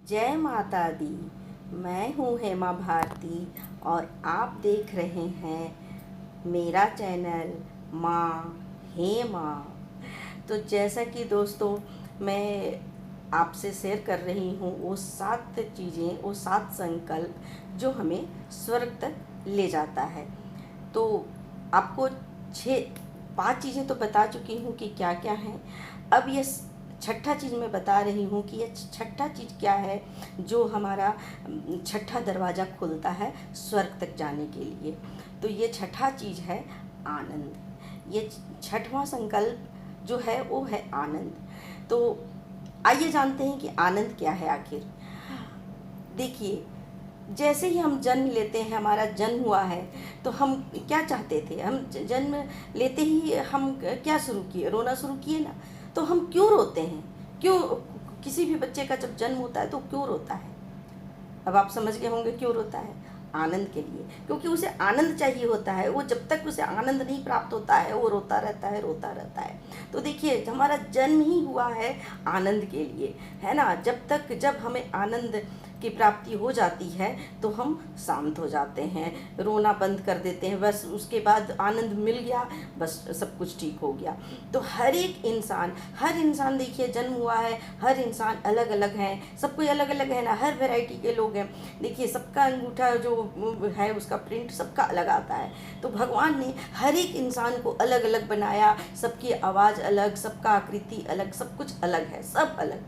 जय माता दी। मैं हूँ हेमा भारती और आप देख रहे हैं मेरा चैनल माँ हेमा। तो जैसा कि दोस्तों मैं आपसे शेयर कर रही हूँ वो 7 चीज़ें, वो 7 संकल्प जो हमें स्वर्ग तक ले जाता है। तो आपको 5 चीज़ें तो बता चुकी हूँ कि क्या क्या है। अब ये छठा चीज़ मैं बता रही हूँ कि ये छठा चीज़ क्या है जो हमारा छठा दरवाज़ा खुलता है स्वर्ग तक जाने के लिए। तो ये छठा चीज़ है आनंद। ये छठवां संकल्प जो है वो है आनंद। तो आइए जानते हैं कि आनंद क्या है आखिर। देखिए, जैसे ही हम जन्म लेते हैं, हमारा जन्म हुआ है, तो हम क्या चाहते थे? हम जन्म लेते ही हम क्या शुरू किए? रोना शुरू किए ना। तो हम क्यों रोते हैं? क्यों? किसी भी बच्चे का जब जन्म होता है तो क्यों रोता है? अब आप समझ गए होंगे क्यों रोता है। आनंद के लिए, क्योंकि उसे आनंद चाहिए होता है। वो जब तक उसे आनंद नहीं प्राप्त होता है वो रोता रहता है, रोता रहता है। तो देखिए, हमारा जन्म ही हुआ है आनंद के लिए, है ना। जब हमें आनंद की प्राप्ति हो जाती है तो हम शांत हो जाते हैं, रोना बंद कर देते हैं। बस उसके बाद आनंद मिल गया, बस सब कुछ ठीक हो गया। तो हर इंसान देखिए जन्म हुआ है, हर इंसान अलग अलग है, सब कोई अलग अलग है ना, हर वैरायटी के लोग हैं। देखिए, सबका अंगूठा जो है उसका प्रिंट सबका अलग आता है। तो भगवान ने हर एक इंसान को अलग अलग बनाया, सबकी आवाज़ अलग, सबका आकृति अलग, सब कुछ अलग है, सब अलग।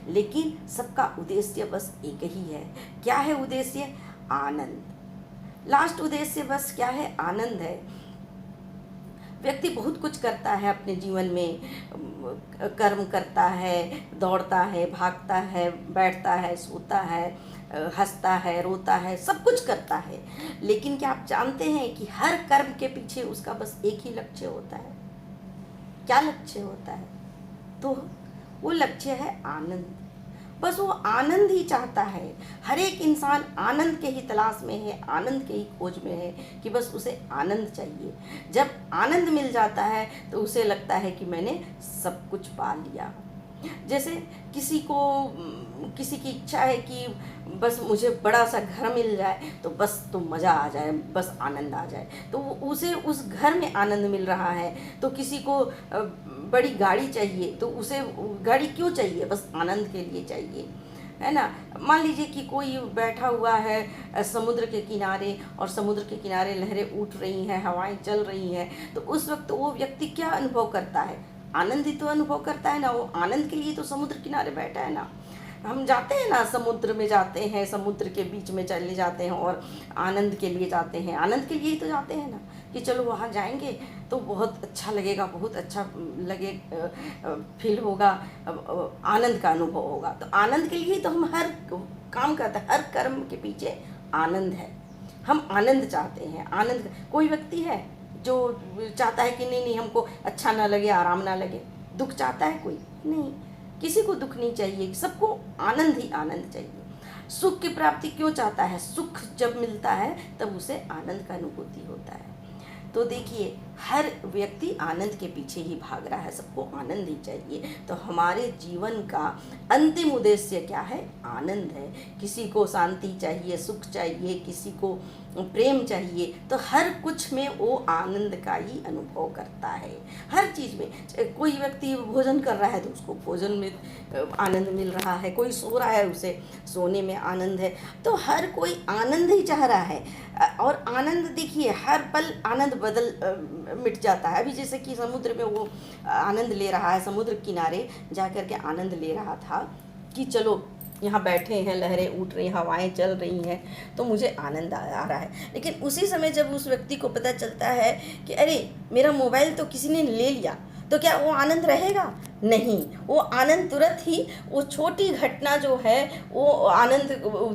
लेकिन सबका उद्देश्य बस एक ही है। क्या है उद्देश्य? आनंद। लास्ट उद्देश्य बस क्या है? आनंद है। व्यक्ति बहुत कुछ करता है अपने जीवन में, कर्म करता है, दौड़ता है, भागता है, बैठता है, सोता है, हंसता है, रोता है, सब कुछ करता है। लेकिन क्या आप जानते हैं कि हर कर्म के पीछे उसका बस एक ही लक्ष्य होता है? क्या लक्ष्य होता है? तो वो लक्ष्य है आनंद। बस वो आनंद ही चाहता है। हर एक इंसान आनंद के ही तलाश में है, आनंद के ही खोज में है कि बस उसे आनंद चाहिए। जब आनंद मिल जाता है तो उसे लगता है कि मैंने सब कुछ पा लिया। जैसे किसी की इच्छा है कि बस मुझे बड़ा सा घर मिल जाए तो बस तो मज़ा आ जाए, बस आनंद आ जाए, तो उसे उस घर में आनंद मिल रहा है। तो किसी को बड़ी गाड़ी चाहिए तो उसे गाड़ी क्यों चाहिए? बस आनंद के लिए चाहिए, है ना। मान लीजिए कि कोई बैठा हुआ है समुद्र के किनारे, और समुद्र के किनारे लहरें उठ रही हैं, हवाएं चल रही हैं, तो उस वक्त वो व्यक्ति क्या अनुभव करता है? आनंद ही तो अनुभव करता है ना। वो आनंद के लिए तो समुद्र किनारे बैठा है ना। हम जाते हैं ना, समुद्र में जाते हैं, समुद्र के बीच में चले जाते हैं और आनंद के लिए जाते हैं। आनंद के लिए ही तो जाते हैं ना, कि चलो वहाँ जाएंगे तो बहुत अच्छा लगेगा, बहुत अच्छा लगे, फील होगा, आनंद का अनुभव होगा। तो आनंद के लिए ही तो हम हर काम करते हैं, हर कर्म के पीछे आनंद है। हम आनंद चाहते हैं। आनंद, कोई व्यक्ति है जो चाहता है कि नहीं नहीं हमको अच्छा ना लगे, आराम ना लगे? दुख चाहता है कोई? नहीं, किसी को दुख नहीं चाहिए, सबको आनंद ही आनंद चाहिए। सुख की प्राप्ति क्यों चाहता है? सुख जब मिलता है तब उसे आनंद का अनुभूति होता है। तो देखिए, हर व्यक्ति आनंद के पीछे ही भाग रहा है, सबको आनंद ही चाहिए। तो हमारे जीवन का अंतिम उद्देश्य क्या है? आनंद है। किसी को शांति चाहिए, सुख चाहिए, किसी को प्रेम चाहिए, तो हर कुछ में वो आनंद का ही अनुभव करता है। हर चीज़ में कोई व्यक्ति भोजन कर रहा है तो उसको भोजन में आनंद मिल रहा है, कोई सो रहा है उसे सोने में आनंद है। तो हर कोई आनंद ही चाह रहा है। और आनंद देखिए, हर पल आनंद मिट जाता है। अभी जैसे कि समुद्र में वो आनंद ले रहा है, समुद्र किनारे जा कर के आनंद ले रहा था कि चलो यहाँ बैठे हैं, लहरें उठ रही हैं, हवाएं चल रही हैं, तो मुझे आनंद आ रहा है। लेकिन उसी समय जब उस व्यक्ति को पता चलता है कि अरे मेरा मोबाइल तो किसी ने ले लिया, तो क्या वो आनंद रहेगा? नहीं, वो आनंद तुरंत ही, वो छोटी घटना जो है वो आनंद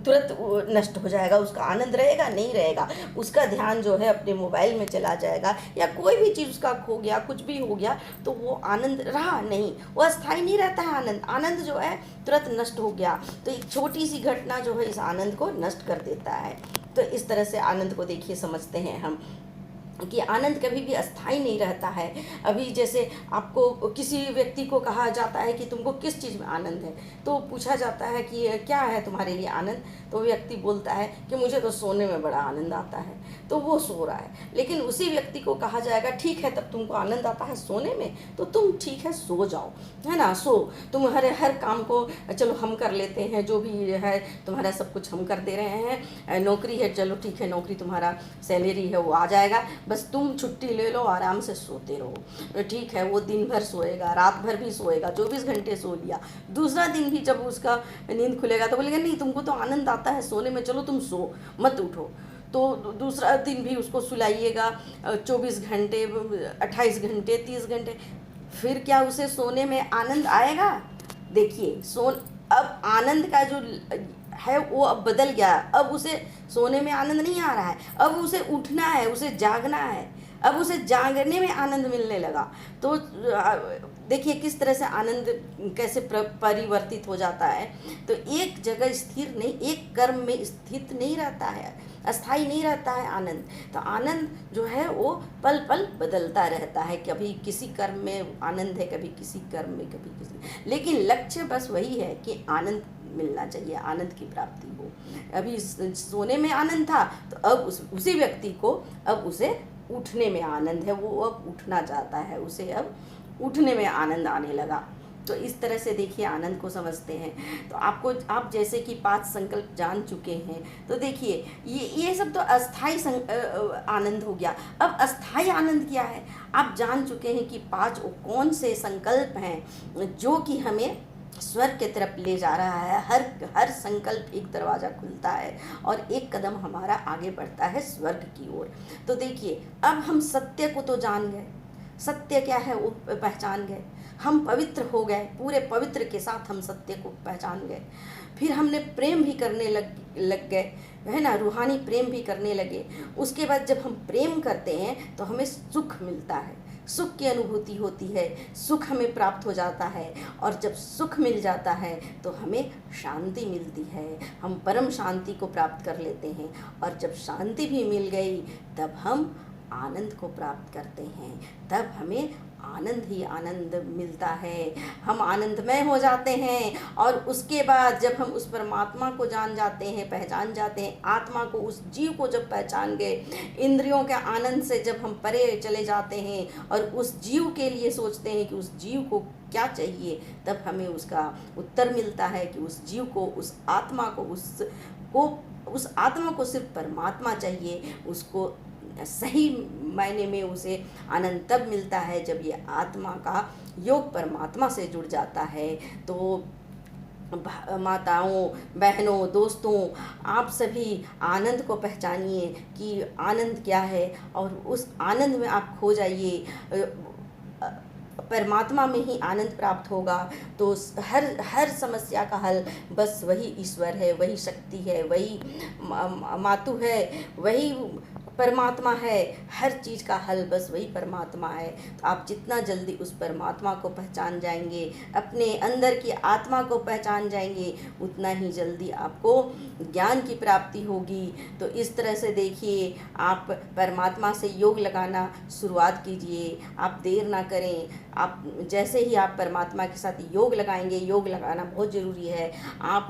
तुरंत नष्ट हो जाएगा। उसका आनंद रहेगा नहीं रहेगा, उसका ध्यान जो है अपने मोबाइल में चला जाएगा, या कोई भी चीज़ उसका खो गया, कुछ भी हो गया, तो वो आनंद रहा नहीं, वो अस्थायी नहीं रहता है। आनंद जो है तुरंत नष्ट हो गया। तो एक छोटी सी घटना जो है इस आनंद को नष्ट कर देता है। तो इस तरह से आनंद को देखिए समझते हैं हम। कि आनंद कभी भी अस्थाई नहीं रहता है। अभी जैसे आपको किसी व्यक्ति को कहा जाता है कि तुमको किस चीज़ में आनंद है, तो पूछा जाता है कि क्या है तुम्हारे लिए आनंद, तो व्यक्ति बोलता है कि मुझे तो सोने में बड़ा आनंद आता है, तो वो सो रहा है। लेकिन उसी व्यक्ति को कहा जाएगा ठीक है, तब तुमको आनंद आता है सोने में, तो तुम ठीक है सो जाओ, है ना, सो तुम हर काम को चलो हम कर लेते हैं, जो भी है तुम्हारा सब कुछ हम कर दे रहे हैं, नौकरी है चलो ठीक है, नौकरी तुम्हारा सैलरी है वो आ जाएगा, बस तुम छुट्टी ले लो, आराम से सोते रहो, ठीक है। वो दिन भर सोएगा, रात भर भी सोएगा, 24 घंटे सो लिया, दूसरा दिन भी जब उसका नींद खुलेगा तो बोलेगा नहीं तुमको तो आनंद आता है सोने में, चलो तुम सो मत उठो, तो दूसरा दिन भी उसको सुलाइएगा 24 घंटे, 28 घंटे, 30 घंटे, फिर क्या उसे सोने में आनंद आएगा? देखिए अब आनंद का जो है वो अब बदल गया, अब उसे सोने में आनंद नहीं आ रहा है, अब उसे उठना है, उसे जागना है, अब उसे जागने में आनंद मिलने लगा। तो देखिए किस तरह से आनंद कैसे परिवर्तित हो जाता है। तो एक जगह स्थिर नहीं, एक कर्म में स्थित नहीं रहता है, अस्थाई नहीं रहता है आनंद। तो आनंद जो है वो पल पल बदलता रहता है, कभी किसी कर्म में आनंद है, कभी किसी कर्म में, कभी किसी, लेकिन लक्ष्य बस वही है कि आनंद मिलना चाहिए, आनंद की प्राप्ति हो। अभी सोने में आनंद था, तो अब उसी व्यक्ति को अब उसे उठने में आनंद है, वो अब उठना चाहता है, उसे अब उठने में आनंद आने लगा। तो इस तरह से देखिए आनंद को समझते हैं। तो आप जैसे कि 5 संकल्प जान चुके हैं, तो देखिए ये सब तो अस्थाई आनंद हो गया। अब अस्थाई आनंद क्या है, आप जान चुके हैं कि 5 कौन से संकल्प हैं जो कि हमें स्वर्ग की तरफ ले जा रहा है। हर संकल्प एक दरवाज़ा खुलता है और एक कदम हमारा आगे बढ़ता है स्वर्ग की ओर। तो देखिए अब हम सत्य को तो जान गए, सत्य क्या है वो पहचान गए, हम पवित्र हो गए, पूरे पवित्र के साथ हम सत्य को पहचान गए। फिर हमने प्रेम भी करने लग गए, है ना, रूहानी प्रेम भी करने लगे। उसके बाद जब हम प्रेम करते हैं तो हमें सुख मिलता है, सुख की अनुभूति होती है, सुख हमें प्राप्त हो जाता है। और जब सुख मिल जाता है तो हमें शांति मिलती है, हम परम शांति को प्राप्त कर लेते हैं। और जब शांति भी मिल गई तब हम आनंद को प्राप्त करते हैं, तब हमें आनंद ही आनंद मिलता है, हम आनंदमय हो जाते हैं। और उसके बाद जब हम उस परमात्मा को जान जाते हैं, पहचान जाते हैं, आत्मा को, उस जीव को जब पहचान गए, इंद्रियों के आनंद से जब हम परे चले जाते हैं और उस जीव के लिए सोचते हैं कि उस जीव को क्या चाहिए, तब हमें उसका उत्तर मिलता है कि उस जीव को, उस आत्मा को, उस आत्मा को सिर्फ परमात्मा चाहिए। उसको सही मायने में उसे आनंद तब मिलता है जब ये आत्मा का योग परमात्मा से जुड़ जाता है। तो माताओं, बहनों, दोस्तों, आप सभी आनंद को पहचानिए कि आनंद क्या है और उस आनंद में आप खो जाइए। परमात्मा में ही आनंद प्राप्त होगा। तो हर समस्या का हल बस वही ईश्वर है, वही शक्ति है, वही मातु है, वही परमात्मा है। हर चीज़ का हल बस वही परमात्मा है। तो आप जितना जल्दी उस परमात्मा को पहचान जाएंगे, अपने अंदर की आत्मा को पहचान जाएंगे, उतना ही जल्दी आपको ज्ञान की प्राप्ति होगी। तो इस तरह से देखिए, आप परमात्मा से योग लगाना शुरुआत कीजिए, आप देर ना करें। आप जैसे ही आप परमात्मा के साथ योग लगाएंगे, योग लगाना बहुत ज़रूरी है। आप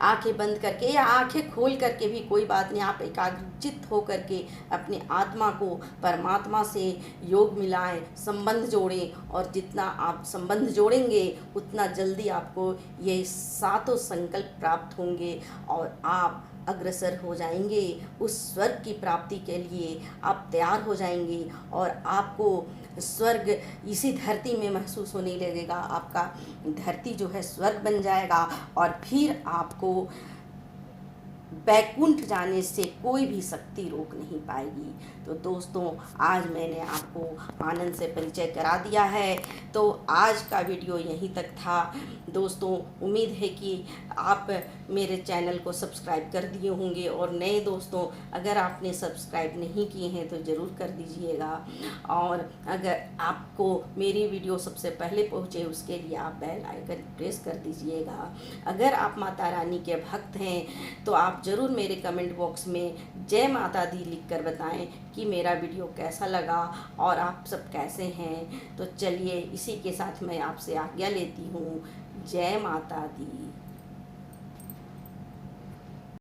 आंखें बंद करके या आंखें खोल करके भी कोई बात नहीं, आप एकाग्रचित्त हो करके अपनी आत्मा को परमात्मा से योग मिलाएं, संबंध जोड़ें। और जितना आप संबंध जोड़ेंगे उतना जल्दी आपको ये 7 संकल्प प्राप्त होंगे और आप अग्रसर हो जाएंगे उस स्वर्ग की प्राप्ति के लिए। आप तैयार हो जाएंगे और आपको स्वर्ग इसी धरती में महसूस होने लगेगा। आपका धरती जो है स्वर्ग बन जाएगा और फिर आपको बैकुंठ जाने से कोई भी शक्ति रोक नहीं पाएगी। तो दोस्तों, आज मैंने आपको आनंद से परिचय करा दिया है। तो आज का वीडियो यहीं तक था। दोस्तों, उम्मीद है कि आप मेरे चैनल को सब्सक्राइब कर दिए होंगे और नए दोस्तों अगर आपने सब्सक्राइब नहीं किए हैं तो ज़रूर कर दीजिएगा। और अगर आपको मेरी वीडियो सबसे पहले पहुँचे उसके लिए आप बेल आइकन प्रेस कर दीजिएगा। अगर आप माता रानी के भक्त हैं तो आप ज़रूर मेरे कमेंट बॉक्स में जय माता दी लिख कर बताएं कि मेरा वीडियो कैसा लगा और आप सब कैसे हैं। तो चलिए इसी के साथ मैं आपसे आज्ञा लेती हूँ। जय माता दी।